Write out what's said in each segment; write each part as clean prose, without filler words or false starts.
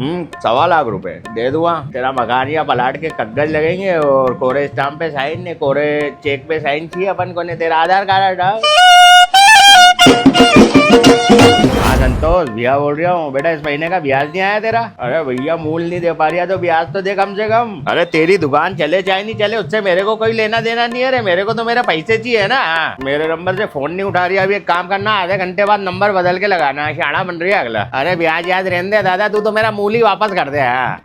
₹1.25 लाख दे दूंगा। तेरा मकान या प्लाट के कागज लगेंगे और कोरे स्टाम्प पे साइन ने, कोरे चेक पे साइन चाहिए अपन को ने। तेरा आधार कार्ड हटा। हाँ संतोष भैया बोल रहा हूँ। बेटा इस महीने का ब्याज नहीं आया तेरा? अरे भैया मूल नहीं दे पा रही है तो ब्याज तो दे कम से कम। अरे तेरी दुकान चले चाहे नहीं चले उससे मेरे को कोई लेना देना नहीं है रे। मेरे को तो मेरे पैसे चाहिए ना। मेरे नंबर से फोन नहीं उठा रही। अभी एक काम करना, आधे घंटे बाद नंबर बदल के लगाना। शाना बन रही है अगला। अरे ब्याज याद रहने दे दादा, तू तो मेरा मूल ही वापस कर दे।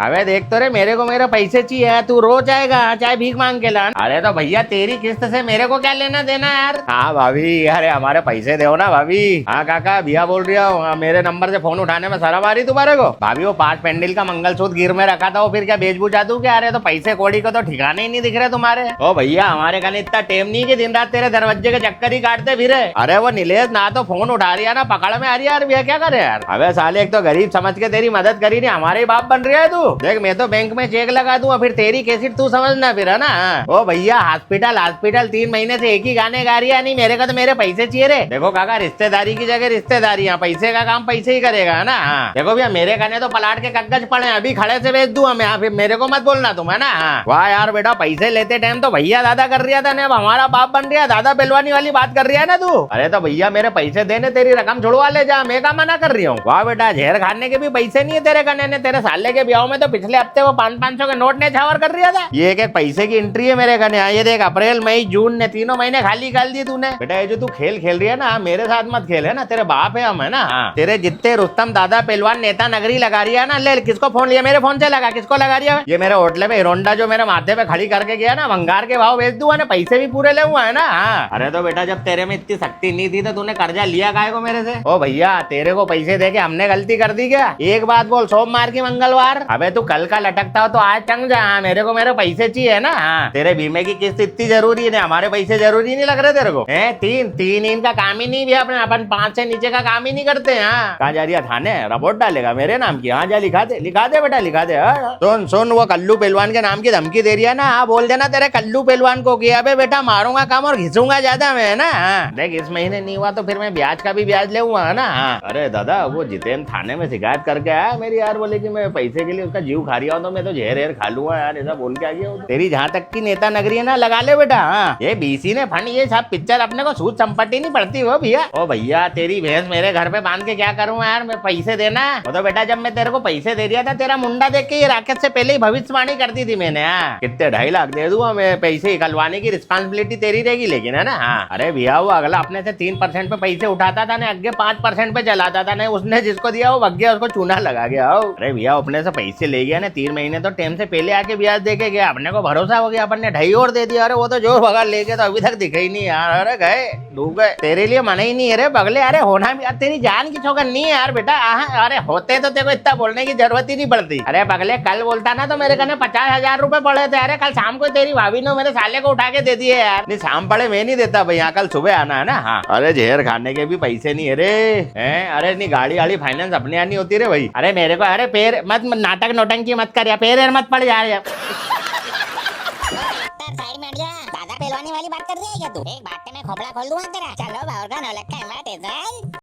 अबे देख तो रे, मेरे को मेरे पैसे चाहिए। तू रोज आएगा चाहे भीख मांग के ला। अरे तो भैया तेरी किस्त से मेरे को क्या लेना देना यार। हाँ भाभी, अरे हमारे पैसे दो ना भाभी। हाँ काका भैया बोल रही हूँ। मेरे नंबर से फोन उठाने में शर्म आ रही तुम्हारे को? भाभी वो 5 पेंडिल का मंगलसूत्र गिर में रखा था, वो फिर क्या बेच बुझा दूं क्या? अरे तो पैसे कौड़ी को तो ठिकाने ही नहीं दिख रहे तुम्हारे। ओ भैया हमारे कने इतना टेम नहीं कि दिन रात तेरे दरवाजे के चक्कर ही काटते फिरे। अरे वो नीलेश ना तो फोन उठा रही है ना पकड़ में आ रही है यार। भैया क्या करे यार। अबे साले एक तो गरीब समझ के तेरी मदद करी नहीं, हमारे ही बाप बन रही है तू। देख मैं तो बैंक में चेक लगा दूंगा, फिर तेरी कैसेट तू समझना फिर, है ना। ओ भैया हॉस्पिटल हॉस्पिटल 3 महीने से एक ही गाने गा रही है। नहीं मेरे को तो मेरे पैसे चाहिए रे। देखो काका, रिश्तेदारी की जगह रिश्तेदारी, पैसे का काम पैसे ही करेगा, है ना। देखो भैया मेरे कहने तो प्लाट के कागज पड़े, अभी खड़े से भेज दूं मैं। फिर मेरे को मत बोलना तुम, है ना। वाह यार बेटा, पैसे लेते टाइम तो भैया दादा कर रहा था, अब हमारा बाप बन रहा, दादा पहलवानी वाली बात कर रही है ना तू। अरे तो भैया मेरे पैसे देने, तेरी रकम छुड़वा ले जा, मैं क्या मना कर रही हूँ। वाह बेटा, जहर खाने के भी पैसे नहीं है तेरे कहने ने। तेरे साले के ब्याह में तो पिछले हफ्ते वो 500-500 के नोट ने छावर कर रहा था। ये एक पैसे की एंट्री है मेरे कहने। ये देख, अप्रैल मई जून ने 3 महीने खाली कर दिए तूने। बेटा ये जो तू खेल खेल रही है ना, मेरे साथ मत खेल, है ना। तेरे बाप है हम, है ना। तेरे जितने रुस्तम दादा पहलवान नेता नगरी लगा रही है ना, ले किसको फोन लिया? मेरे फोन से लगा। किसको लगा रही है? ये मेरे होटल में हिरोंडा जो मेरे माथे पे खड़ी करके गया ना, भंगार के भाव बेच दूंगा ना, पैसे भी पूरे ले हुआ, है ना। अरे तो बेटा जब तेरे में इतनी शक्ति नहीं थी तो तूने कर्जा लिया काहे को मेरे से? ओ भैया तेरे को पैसे देके हमने गलती कर दी क्या? एक बात बोल, सोमवार की मंगलवार। अबे तू कल का लटकता हो तो आज चंग जा। मेरे को मेरे पैसे चाहिए ना। तेरे बीमे की किस्त इतनी जरूरी है, हमारे पैसे जरूरी नहीं लग रहे तेरे को? तीन इनका काम ही नहीं भी, अपने अपन 5 से नीचे का काम ही नहीं करते। कहाँ जा रही है? थाने रिपोर्ट डालेगा मेरे नाम की? हाँ जा लिखा दे बेटा, लिखा दे। सुन वो कल्लू पहलवान के नाम की धमकी दे रही है ना, बोल देना तेरे कल्लू पहलवान को किया बे बेटा, मारूंगा काम और घिसूंगा ज्यादा मैं, है ना। देख इस महीने नहीं हुआ तो फिर मैं ब्याज का भी ब्याज ले हुआ, है ना। अरे दादा वो जितेन थाने में शिकायत करके आया मेरी यार, बोले कि मैं पैसे के लिए उसका जीव खा रहा हूँ तो मैं तो जहर खा लूंगा यार, ऐसा बोल के आ गया। तेरी जहाँ तक की नेता नगरी है ना, लगा ले बेटा। ये बीसी ने फंड, ये सब पिक्चर अपने को सूद संपत्ति नहीं पड़ती वो भैया। ओ भैया तेरी भैंस मेरे घर पे बांध के क्या करूँ यार मैं? पैसे देना वो तो बेटा, जब मैं तेरे को पैसे दे दिया था तेरा मुंडा देख के ये राकेश से पहले ही भविष्यवाणी कर दी थी मैंने। कितने 2.5 लाख दे दूंगा मैं, पैसे निकलवाने की रिस्पॉन्सिबिलिटी तेरी रहेगी लेकिन, है ना। अरे भैया वो अगला अपने से 3% पे पैसे उठाता था ना, आगे 5% पे चलाता था ना, उसने जिसको दिया वो भग गया, उसको चूना लगा गया। अरे भैया अपने से पैसे ले गया ना 3 महीने तो टाइम से पहले आके ब्याज दे के गया, अपने को भरोसा हो गया, अपन ने 2.5 और दे दिया। अरे वो तो जोर भगा ले गया तो अभी तक दिखे ही नहीं यार। अरे गए डूब गए, तेरे लिए मना ही नहीं है रे बगले। अरे होना भी तेरी जान की चौकन नहीं है यार बेटा। अरे होते तो तेरे को इतना बोलने की जरूरत ही नहीं पड़ती। अरे बगले कल बोलता ना तो मेरे कहने 50,000 रुपए पड़े थे। अरे कल शाम को तेरी भाभी ने मेरे साले को उठा के दे दिए यार। नहीं शाम पड़े मैं नहीं देता भैया, कल सुबह आना है ना। हाँ अरे जहर खाने के भी पैसे नहीं है रे। अरे नहीं गाड़ी वाली फाइनेंस अपने यहाँ नहीं होती रे भाई। अरे मेरे को अरे पैर मत नाटक नोटंकी मत कर, पैर मत पड़ जा रहा। साइड में हट जा, दादा पहलवानी वाली बात कर रही है क्या तू? एक बात में खोपड़ा खोल दूंगा तेरा। चलो भाग नौलक्खा